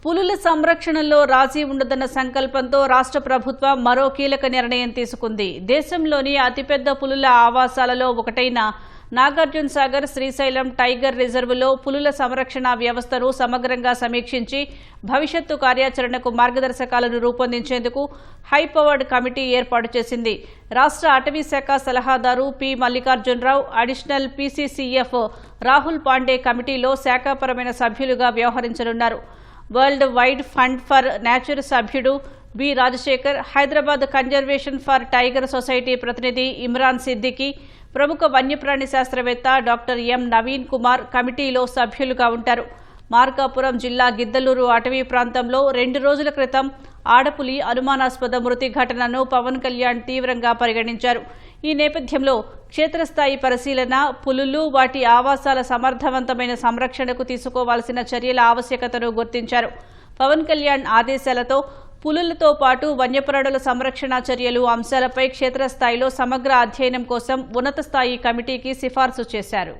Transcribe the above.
పులుల సంరక్షణలో రాజీ ఉండదన్న సంకల్పంతో రాష్ట్ర ప్రభుత్వం మరో కీలక నిర్ణయం తీసుకుంది. దేశంలోని అతిపెద్ద పులుల ఆవాసాలలో ఒకటైన నాగార్జున సాగర్ శ్రీశైలం టైగర్ రిజర్వులో పులుల సంరక్షణ వ్యవస్థను సమగ్రంగా సమీక్షించి భవిష్యత్తు కార్యాచరణకు మార్గదర్శకాలను రూపొందించేందుకు హైపవర్డ్ కమిటీ ఏర్పాటు చేసింది. రాష్ట్ర అటవీ శాఖ సలహాదారు P Mallikarjunarao, additional PCCF Rahul Pandey కమిటీలో శాఖాపరమైన సభ్యులుగా వ్యవహరించనున్నారు. World wide fund for nature సభ్యుడు B Rajasekhar, Hyderabad conservation for tiger society ప్రతినిధి ఇమ్రాన్ సిద్దికి, ప్రముఖ వన్యప్రాణి శాస్త్రవేత్త డాక్టర్ ఎం నవీన్ కుమార్ కమిటీలో సభ్యులుగా ఉంటారు. మార్కాపురం జిల్లా గిద్దలూరు అటవీ ప్రాంతంలో 2 రోజుల క్రితం ఆడపులి అనుమానాస్పద మృతి ఘటనను పవన్ కళ్యాణ్ తీవ్రంగా పరిగణించారు. ఈ నేపథ్యంలో క్షేత్రస్థాయి పరిశీలన, పులులు, వాటి ఆవాసాల సమర్థవంతమైన సంరక్షణకు తీసుకోవాల్సిన చర్యల ఆవశ్యకతను గుర్తించారు. పవన్ కళ్యాణ్ ఆదేశాలతో పులులతో పాటు వన్యప్రాణుల సంరక్షణ చర్యలు అంశాలపై క్షేత్రస్థాయిలో సమగ్ర అధ్యయనం కోసం ఉన్నత స్థాయి కమిటీకి సిఫార్సు చేశారు.